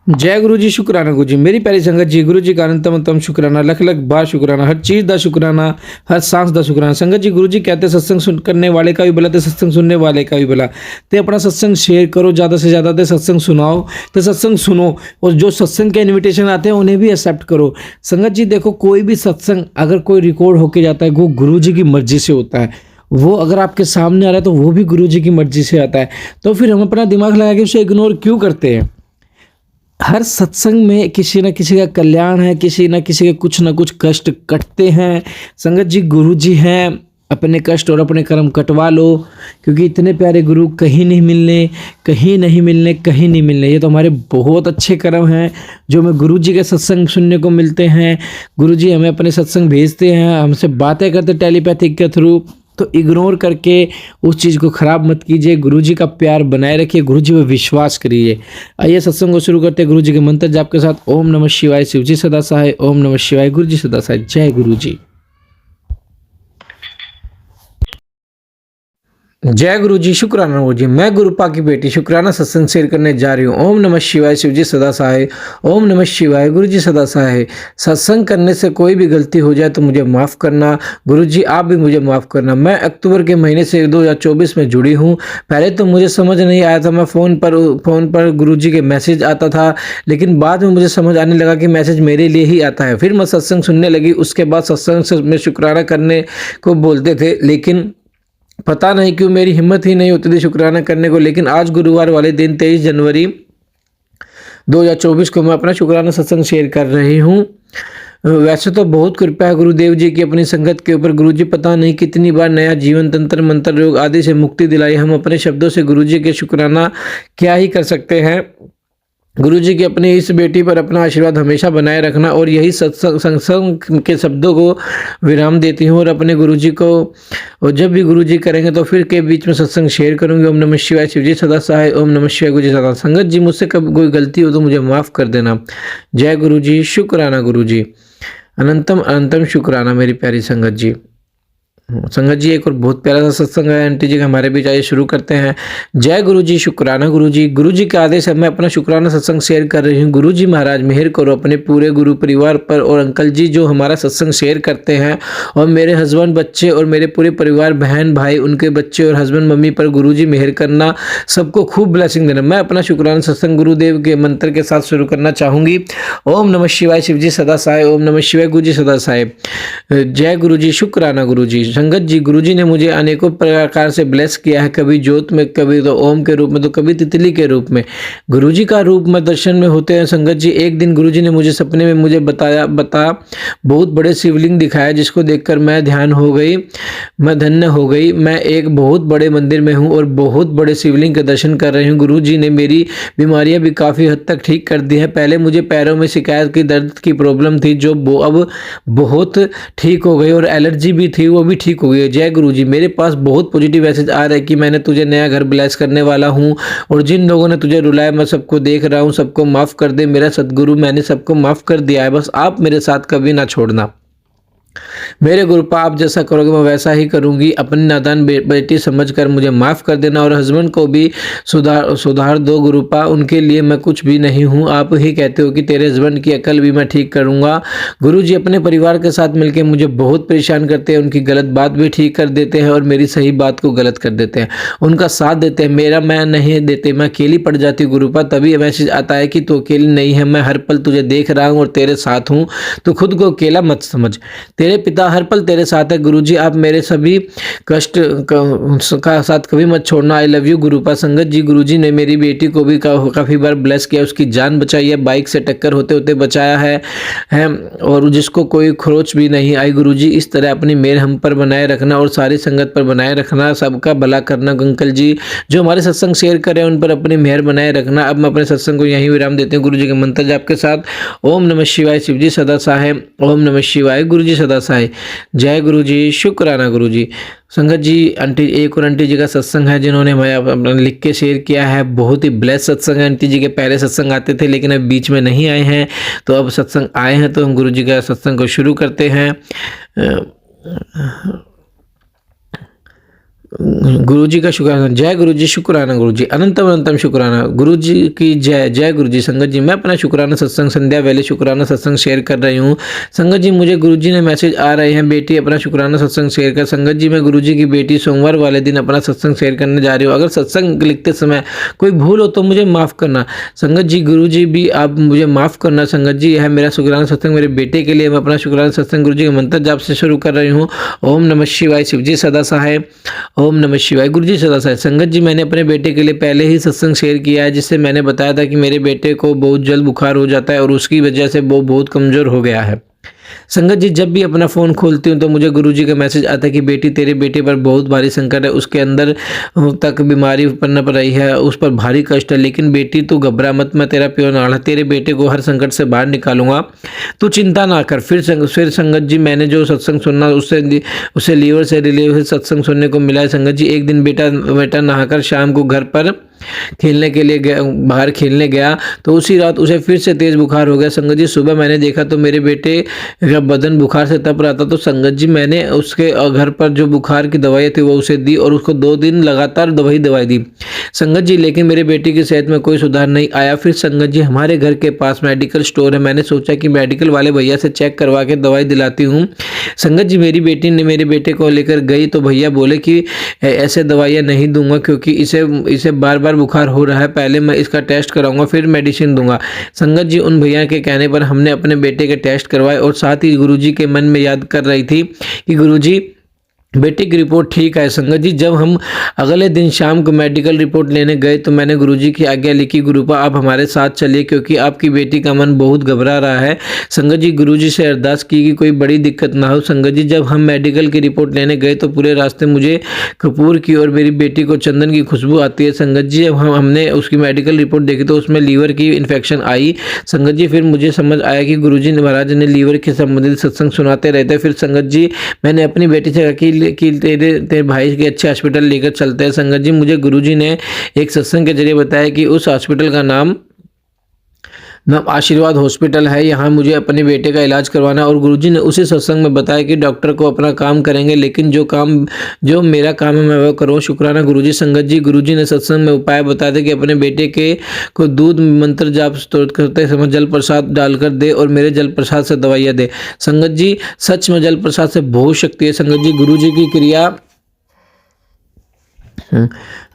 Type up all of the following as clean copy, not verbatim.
जय गुरु जी, शुक्राना गुरु जी। मेरी प्यारी संगत जी, गुरु जी का अनंतम शुक्राना, लख लख बार शुक्राना, हर चीज़ का शुक्राना, हर सांस का शुक्राना। संगत जी, गुरु जी कहते सत्संग सुन करने वाले का भी भला ते सत्संग सुनने वाले का भी भला। ते अपना सत्संग शेयर करो ज़्यादा से ज़्यादा, ते सत्संग सुनाओ, ते सत्संग सुनो, और जो सत्संग के इन्विटेशन आते हैं उन्हें भी एक्सेप्ट करो। संगत जी देखो, कोई भी सत्संग अगर कोई रिकॉर्ड होके जाता है, वो गुरु जी की मर्जी से होता है। वो अगर आपके सामने आ रहा है तो वो भी गुरु जी की मर्जी से आता है। तो फिर हम अपना दिमाग लगा के उसे इग्नोर क्यों करते हैं? हर सत्संग में किसी न किसी का कल्याण है, किसी न किसी के कुछ न कुछ कष्ट कटते हैं। संगत जी, गुरु जी हैं, अपने कष्ट और अपने कर्म कटवा लो, क्योंकि इतने प्यारे गुरु कहीं नहीं मिलने, कहीं नहीं मिलने, कहीं नहीं मिलने। ये तो हमारे बहुत अच्छे कर्म हैं जो हमें गुरु जी के सत्संग सुनने को मिलते हैं। गुरु जी हमें अपने सत्संग भेजते हैं, हमसे बातें करते टेलीपैथिक के थ्रू। तो इग्नोर करके उस चीज़ को ख़राब मत कीजिए, गुरु जी का प्यार बनाए रखिए, गुरु जी पर विश्वास करिए। आइए सत्संग को शुरू करते हैं गुरु जी के मंत्र जाप के साथ। ओम नमः शिवाय, शिव जी सदा सहाय। ओम नमः शिवाय, गुरु जी सदा सहाय। जय गुरु जी। जय गुरु जी, शुक्राना गुरु जी। मैं गुरुपा की बेटी शुक्राना सत्संग शेयर करने जा रही हूँ। ओम नमः शिवाय, शिव जी सदा सहाय। ओम नमः शिवाय, गुरु जी सदा सहाय। सत्संग करने से कोई भी गलती हो जाए तो मुझे माफ़ करना गुरु जी, आप भी मुझे माफ़ करना। मैं अक्टूबर के महीने से 2024 में जुड़ी हूँ। पहले तो मुझे समझ नहीं आया था, मैं फ़ोन पर गुरु जी के मैसेज आता था, लेकिन बाद में मुझे समझ आने लगा कि मैसेज मेरे लिए ही आता है। फिर मैं सत्संग सुनने लगी, उसके बाद सत्संग में शुक्राना करने को बोलते थे, लेकिन पता नहीं क्यों मेरी हिम्मत ही नहीं होती थी शुक्राना करने को। लेकिन आज गुरुवार वाले दिन 23 जनवरी 2024 को मैं अपना शुक्राना सत्संग शेयर कर रही हूँ। वैसे तो बहुत कृपा है गुरुदेव जी की अपनी संगत के ऊपर। गुरु जी पता नहीं कितनी बार नया जीवन, तंत्र मंत्र, रोग आदि से मुक्ति दिलाई। हम अपने शब्दों से गुरु जी के शुक्राना क्या ही कर सकते हैं। गुरु जी की अपनी इस बेटी पर अपना आशीर्वाद हमेशा बनाए रखना, और यही सत्संग के शब्दों को विराम देती हूँ। और अपने गुरु जी को, और जब भी गुरु जी करेंगे तो फिर के बीच में सत्संग शेयर करूँगी। ओम नमः शिवाय, शिव जी सदा सहाय। ओम नमः शिवाय, गुरु जी सदा। संगत जी, मुझसे कभी कोई गलती हो तो मुझे माफ़ कर देना। जय गुरु जी, शुक्राना गुरु जी। अनंतम अनंतम शुक्राना मेरी प्यारी संगत जी। संगत जी, एक और बहुत प्यारा सा सत्संग है आंटी जी का, हमारे बीच आइए शुरू करते हैं। जय गुरु जी, शुक्राना गुरु जी। गुरु जी के आदेश है मैं अपना शुक्राना सत्संग शेयर कर रही हूँ। गुरु जी महाराज मेहर करो अपने पूरे गुरु परिवार पर, और अंकल जी जो हमारा सत्संग शेयर करते हैं, और मेरे हस्बैंड, बच्चे और मेरे पूरे परिवार, बहन भाई, उनके बच्चे और हस्बैंड मम्मी पर गुरु जी मेहर करना, सबको खूब ब्लेसिंग देना। मैं अपना शुक्राना सत्संग गुरुदेव के मंत्र के साथ शुरू करना चाहूँगी। ओम नमः शिवाय, शिव जी सदा सहाय। ओम नमः शिवाय, गुरु जी सदा सहाय। जय गुरु जी, शुक्राना गुरु जी। संगत जी, गुरु जी ने मुझे अनेकों प्रकार से ब्लेस किया है, कभी ज्योत में, कभी तो ओम के रूप में, तो कभी तितली के रूप में। गुरु जी का रूप में दर्शन में होते हैं। संगत जी, एक दिन गुरु जी ने मुझे सपने में मुझे बता बहुत बड़े शिवलिंग दिखाया, जिसको देखकर मैं ध्यान हो गई, मैं धन्य हो गई। मैं एक बहुत बड़े मंदिर में हूँ और बहुत बड़े शिवलिंग के दर्शन कर रही हूँ। गुरु जी ने मेरी बीमारियाँ भी काफ़ी हद तक ठीक कर दी हैं। पहले मुझे पैरों में शिकायत की, दर्द की प्रॉब्लम थी, जो अब बहुत ठीक हो गई, और एलर्जी भी थी, वो भी ठीक हो गई है। जय गुरु जी। मेरे पास बहुत पॉजिटिव मैसेज आ रहा है कि मैंने तुझे नया घर ब्लेस करने वाला हूँ, और जिन लोगों ने तुझे रुलाया मैं सबको देख रहा हूँ, सबको माफ़ कर दे मेरा सदगुरु, मैंने सबको माफ़ कर दिया है, बस आप मेरे साथ कभी ना छोड़ना। मेरे गुरुपा, आप जैसा करोगे मैं वैसा ही करूंगी। अपनी नादान बेटी समझकर मुझे माफ़ कर देना, और हस्बैंड को भी सुधार दो गुरुपा, उनके लिए मैं कुछ भी नहीं हूँ। आप ही कहते हो कि तेरे हस्बैंड की अकल भी मैं ठीक करूँगा। गुरु जी अपने परिवार के साथ मिलकर मुझे बहुत परेशान करते हैं, उनकी गलत बात भी ठीक कर देते हैं और मेरी सही बात को गलत कर देते हैं, उनका साथ देते हैं, मेरा मैं नहीं देते। मैं अकेली पड़ जाती हूँ गुरुपा, तभी मैसेज आता है कि तू अकेली नहीं है, मैं हर पल तुझे देख रहा हूँ और तेरे साथ हूँ, तो खुद को अकेला मत समझ, तेरे पिता हर पल तेरे साथ है। गुरुजी, आप मेरे सभी कष्ट का साथ कभी मत छोड़ना। I love you गुरुपा। संगत जी, गुरुजी ने मेरी बेटी को भी काफ़ी बार ब्लेस किया, उसकी जान बचाई है, बाइक से टक्कर होते होते बचाया है और जिसको कोई खरोच भी नहीं आई। गुरुजी, इस तरह अपनी मेहर हम पर बनाए रखना और सारी संगत पर बनाए रखना, सबका भला करना। अंकल जी जो हमारे सत्संग शेयर करें उन पर अपनी मेहर बनाए रखना। अब मैं अपने सत्संग को यहीं विराम देती हूँ गुरु जी के मंत्र जाप के साथ। ओम नमः शिवाय, शिव जी सदा सहाय। ओम नमः शिवाय, गुरु जी सदा सहाय। जय गुरु जी, शुक्राना गुरु जी। संगत जी, आंटी एक और आंटी जी का सत्संग है जिन्होंने मैं अपना लिख के शेयर किया है। बहुत ही ब्लेस सत्संग है। आंटी जी के पहले सत्संग आते थे लेकिन अब बीच में नहीं आए हैं, तो अब सत्संग आए हैं, तो हम गुरु जी का सत्संग को शुरू करते हैं। गुरु जी का शुक्राना। जय गुरु जी, शुक्राना गुरु जी, अनंतम अनंतम शुक्राना गुरु जी की जय। जय गुरु जी। संगत जी, मैं अपना शुक्राना सत्संग संध्या वेले शुक्राना सत्संग शेयर कर रही हूँ। संगत जी, मुझे गुरु जी ने मैसेज आ रहे हैं, बेटी अपना शुक्राना सत्संग शेयर कर। संगत जी, मैं गुरु जी की बेटी सोमवार वाले दिन अपना सत्संग शेयर करने जा रही हूँ। अगर सत्संग लिखते समय कोई भूल हो तो मुझे माफ़ करना। संगत जी, गुरु जी भी आप मुझे माफ़ करना। संगत जी, यह मेरा शुक्राना सत्संग मेरे बेटे के लिए। मैं अपना शुक्राना सत्संग गुरु जी के मंत्र जाप से शुरू कर रही हूँ। ओम नमः शिवाय, शिव जी सदा सहाय। ओम नमः शिवाय, गुरु जी सदा सहाय। संगत जी, मैंने अपने बेटे के लिए पहले ही सत्संग शेयर किया है, जिससे मैंने बताया था कि मेरे बेटे को बहुत जल्द बुखार हो जाता है और उसकी वजह से वो बहुत कमज़ोर हो गया है। संगत जी, जब भी अपना फ़ोन खोलती हूँ तो मुझे गुरुजी का मैसेज आता है कि बेटी तेरे बेटे पर बहुत भारी संकट है, उसके अंदर तक बीमारी पनप रही है, उस पर भारी कष्ट है, लेकिन बेटी तू घबरा मत, मैं तेरा प्यो नाल, तेरे बेटे को हर संकट से बाहर निकालूंगा, तू चिंता ना कर। फिर संगत जी, मैंने जो सत्संग सुनना उससे लीवर से रिलेटेड सत्संग सुनने को मिला है। संगत जी, एक दिन बेटा नहाकर शाम को घर पर खेलने के लिए गया, बाहर खेलने गया तो उसी रात उसे फिर से तेज़ बुखार हो गया। संगत जी, सुबह मैंने देखा तो मेरे बेटे का बदन बुखार से तप रहा था। तो संगत जी, मैंने उसके घर पर जो बुखार की दवाई थी वो उसे दी और उसको 2 दिन लगातार दवाई दी। संगत जी, लेकिन मेरे बेटे की सेहत में कोई सुधार नहीं आया। फिर संगत जी, हमारे घर के पास मेडिकल स्टोर है, मैंने सोचा कि मेडिकल वाले भैया से चेक करवा के दवाई दिलाती हूँ। संगत जी, मेरी बेटी ने मेरे बेटे को लेकर गई तो भैया बोले कि ऐसे दवाइयाँ नहीं दूंगा क्योंकि इसे बार बार बुखार हो रहा है, पहले मैं इसका टेस्ट कराऊंगा फिर मेडिसिन दूंगा। संगत जी, उन भैया के कहने पर हमने अपने बेटे के टेस्ट करवाए और साथ ही गुरुजी के मन में याद कर रही थी कि गुरुजी बेटे की रिपोर्ट ठीक है। संगत जी, जब हम अगले दिन शाम को मेडिकल रिपोर्ट लेने गए तो मैंने गुरुजी की आज्ञा लिखी, गुरुपा आप हमारे साथ चलिए क्योंकि आपकी बेटी का मन बहुत घबरा रहा है। संगत जी, गुरुजी से अरदास की कि कोई बड़ी दिक्कत ना हो। संगत जी, जब हम मेडिकल की रिपोर्ट लेने गए तो पूरे रास्ते मुझे कपूर की और मेरी बेटी को चंदन की खुशबू आती है। संगत जी, जब हमने उसकी मेडिकल रिपोर्ट देखी तो उसमें लीवर की इन्फेक्शन आई। संगत जी, फिर मुझे समझ आया कि गुरुजी महाराज ने लीवर के संबंधित सत्संग सुनाते रहते। फिर संगत जी, मैंने अपनी बेटी से कहा कि तेरे भाई के अच्छे हॉस्पिटल लेकर चलते हैं। संगत जी, मुझे गुरुजी ने एक सत्संग के जरिए बताया कि उस हॉस्पिटल का नाम आशीर्वाद हॉस्पिटल है, यहाँ मुझे अपने बेटे का इलाज करवाना है। और गुरुजी ने उसी सत्संग में बताया कि डॉक्टर को अपना काम करेंगे लेकिन जो मेरा काम है मैं वो करूँ। शुक्राना गुरुजी। संगत जी, गुरुजी ने सत्संग में उपाय बताया था कि अपने बेटे को दूध मंत्र जाप स्तोत्र करते समय जल प्रसाद डालकर दे और मेरे जल प्रसाद से दवाइयाँ दे। संगत जी, सच में जल प्रसाद से बहुत शक्ति है। संगत जी, गुरुजी की क्रिया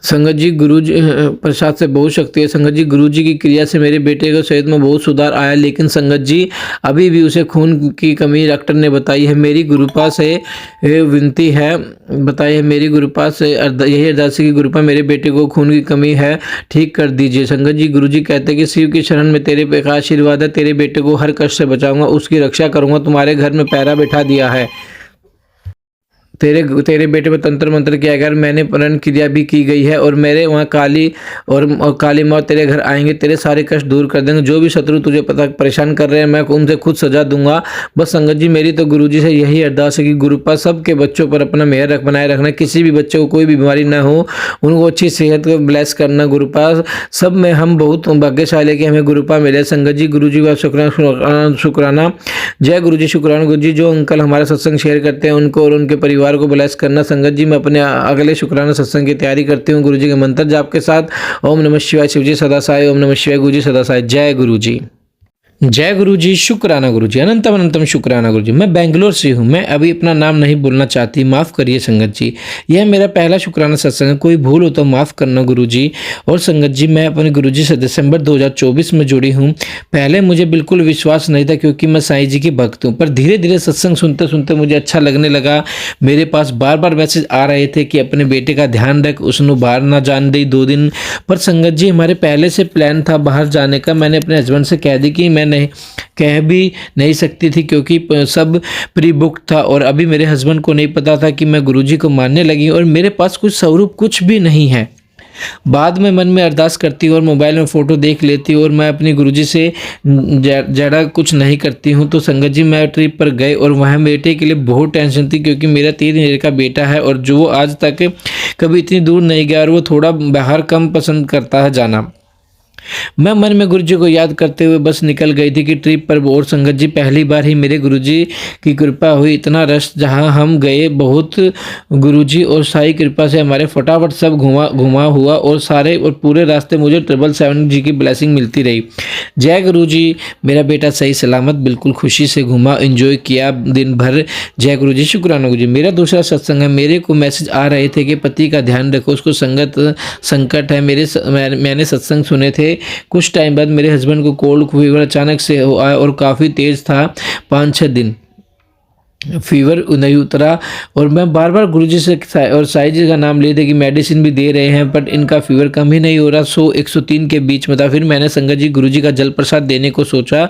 संगत जी, गुरुजी प्रसाद से बहुत शक्ति है। संगत जी, गुरुजी की क्रिया से मेरे बेटे को सेहत में बहुत सुधार आया, लेकिन संगत जी अभी भी उसे खून की कमी डॉक्टर ने बताई है। मेरी गुरुपा से विनती है, बताई है मेरी गुरुपा से यही अरदास है कि गुरुपा मेरे बेटे को खून की कमी है, ठीक कर दीजिए। संगत जी, गुरुजी कहते हैं कि शिव की शरण में तेरे पे का आशीर्वाद है, तेरे बेटे को हर कष्ट से बचाऊंगा, उसकी रक्षा करूंगा, तुम्हारे घर में पैरा बैठा दिया है, तेरे बेटे पर तंत्र मंत्र किया गया, मैंने प्रण क्रिया भी की गई है और मेरे वहाँ काली मौत तेरे घर आएंगे, तेरे सारे कष्ट दूर कर देंगे, जो भी शत्रु तुझे परेशान कर रहे हैं मैं उनसे खुद सजा दूंगा। बस संगत जी, मेरी तो गुरुजी से यही अरदास है कि गुरुपा सबके बच्चों पर अपना मेहर बनाए रखना, किसी भी बच्चे को कोई भी बीमारी ना हो, उनको अच्छी सेहत को ब्लेस करना। गुरुपा सब में हम बहुत भाग्यशाली कि हमें गुरुपा मिले। संगत जी, गुरुजी का शुक्राना। जय गुरुजी, शुक्राना गुरुजी। जो अंकल हमारा सत्संग शेयर करते हैं उनको और उनके परिवार को ब्लेस करना। संगत जी, मैं अपने अगले शुक्राना सत्संग की तैयारी करती हूँ गुरुजी के मंत्र जाप के साथ। ओम नमः शिवाय, शिवजी सदा सहाय। ओम नमः शिवाय, गुरुजी सदा सहाय। जय गुरुजी। जय गुरुजी, शुक्राना गुरुजी, अनंतम अनंतम शुक्राना गुरुजी। मैं बेंगलोर से हूँ, मैं अभी अपना नाम नहीं बोलना चाहती, माफ़ करिए संगत जी। यह मेरा पहला शुक्राना सत्संग है, कोई भूल हो तो माफ़ करना गुरुजी। और संगत जी, मैं अपने गुरुजी से दिसंबर 2024 में जुड़ी हूँ। पहले मुझे बिल्कुल विश्वास नहीं था क्योंकि मैं साईं जी की भक्त हूँ, पर धीरे धीरे सत्संग सुनते सुनते मुझे अच्छा लगने लगा। मेरे पास बार बार मैसेज आ रहे थे कि अपने बेटे का ध्यान रख, उसने बाहर ना जाने दे 2 दिन। पर संगत जी, हमारे पहले से प्लान था बाहर जाने का। मैंने अपने हस्बैंड से कह दी कि मैं नहीं कह भी नहीं सकती थी क्योंकि सब प्री बुक था और अभी मेरे हस्बैंड को नहीं पता था कि मैं गुरुजी को मानने लगी और मेरे पास कुछ स्वरूप कुछ भी नहीं है। बाद में मन में अरदास करती हूँ और मोबाइल में फ़ोटो देख लेती हूँ और मैं अपनी गुरुजी से ज़्यादा कुछ नहीं करती हूँ। तो संगत जी, मैं ट्रिप पर गए और वहाँ बेटे के लिए बहुत टेंशन थी क्योंकि मेरा 3 ईयर का बेटा है और जो आज तक कभी इतनी दूर नहीं गया और वो थोड़ा बाहर कम पसंद करता है जाना। मैं मन में गुरुजी को याद करते हुए बस निकल गई थी कि ट्रिप पर। और संगत जी, पहली बार ही मेरे गुरुजी की कृपा हुई। इतना रश जहां हम गए, बहुत गुरुजी और साई कृपा से हमारे फटाफट सब घुमा हुआ और सारे और पूरे रास्ते मुझे 777 जी की ब्लेसिंग मिलती रही। जय गुरुजी। मेरा बेटा सही सलामत बिल्कुल खुशी से घूमा, एंजॉय किया दिन भर। जय गुरुजी, शुक्राना गुरुजी। मेरा दूसरा सत्संग है। मेरे को मैसेज आ रहे थे कि पति का ध्यान रखो, उसको संकट है। मैंने सत्संग सुने थे। कुछ टाइम बाद मेरे हस्बैंड को कोल्ड फीवर अचानक से आया और काफ़ी तेज़ था। 5-6 दिन फीवर नहीं उतरा और मैं बार बार गुरुजी से और साई जी का नाम लिए थे कि मेडिसिन भी दे रहे हैं, बट इनका फीवर कम ही नहीं हो रहा। 100-103 के बीच में था। फिर मैंने संगत जी गुरुजी का जल प्रसाद देने को सोचा,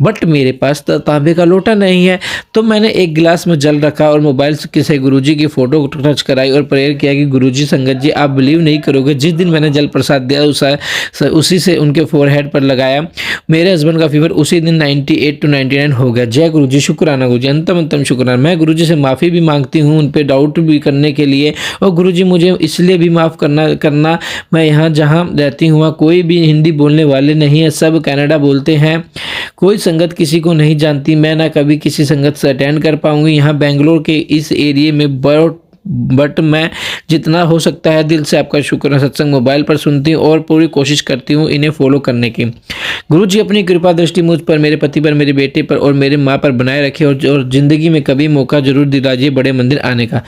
बट मेरे पास तांबे का लोटा नहीं है। तो मैंने एक गिलास में जल रखा और मोबाइल से गुरुजी की फ़ोटो टच कराई और प्रेयर किया कि गुरुजी, संगत जी आप बिलीव नहीं करोगे, जिस दिन मैंने जल प्रसाद दिया उसी से उनके फोरहेड पर लगाया, मेरे हस्बैंड का फीवर उसी दिन 98 to 99 हो गया। जय गुरुजी, शुक्राना गुरुजी, अंतम शुक्राना। मैं गुरुजी से माफ़ी भी मांगती हूँ उन पे डाउट भी करने के लिए। और गुरुजी मुझे इसलिए भी माफ़ करना मैं यहाँ जहाँ रहती हूँ वहाँ कोई भी हिंदी बोलने वाले नहीं है, सब कनाडा बोलते हैं। कोई संगत किसी को नहीं जानती। मैं ना कभी किसी संगत से अटेंड कर पाऊँगी यहाँ बेंगलोर के इस एरिए में, बट मैं जितना हो सकता है दिल से आपका शुक्र है। सत्संग मोबाइल पर सुनती हूँ और पूरी कोशिश करती हूँ इन्हें फॉलो करने की। गुरुजी अपनी कृपा दृष्टि मुझ पर, मेरे पति पर, मेरे बेटे पर और मेरे माँ पर बनाए रखे और ज़िंदगी में कभी मौका जरूर दिलाइए बड़े मंदिर आने का।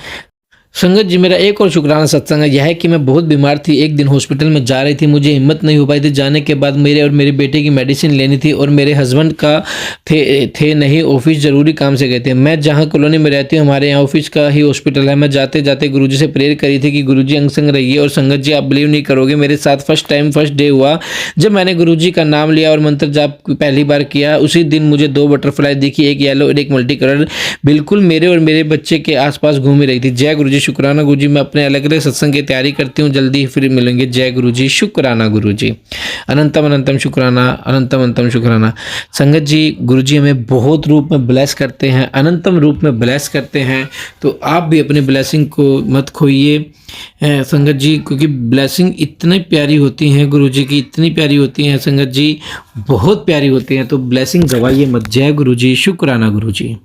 संगत जी, मेरा एक और शुक्राना सत्संग है। यह है कि मैं बहुत बीमार थी, एक दिन हॉस्पिटल में जा रही थी, मुझे हिम्मत नहीं हो पाई थी जाने के बाद। मेरे और मेरे बेटे की मेडिसिन लेनी थी और मेरे हस्बैंड का थे नहीं, ऑफिस ज़रूरी काम से गए थे। मैं जहां कॉलोनी में रहती हूँ हमारे यहाँ ऑफिस का ही हॉस्पिटल है। मैं जाते जाते गुरुजी से प्रेयर करी थी कि गुरुजी अंग संग रहिए। और संगत जी, आप बिलीव नहीं करोगे, मेरे साथ फर्स्ट डे हुआ जब मैंने गुरुजी का नाम लिया और मंत्र जाप पहली बार किया। उसी दिन मुझे 2 बटरफ्लाई दिखी, एक येलो और एक मल्टी कलर, बिल्कुल मेरे और मेरे बच्चे के आसपास घूम रही थी। जय गुरुजी, शुक्राना गुरुजी। मैं अपने अलग अलग सत्संग की तैयारी करती हूँ, जल्दी ही फिर मिलेंगे। जय गुरुजी, शुक्राना गुरुजी, अनंतम शुक्राना, अनंतम शुक्राना। संगत जी, गुरुजी हमें बहुत रूप में ब्लेस करते हैं, अनंतम रूप में ब्लेस करते हैं। तो आप भी अपनी ब्लेसिंग को मत खोइए संगत जी, क्योंकि ब्लेसिंग इतनी प्यारी होती हैं गुरुजी की, इतनी प्यारी होती हैं संगत जी, बहुत प्यारी होती हैं। तो ब्लेसिंग गवाइए मत। जय गुरुजी, शुक्राना गुरुजी।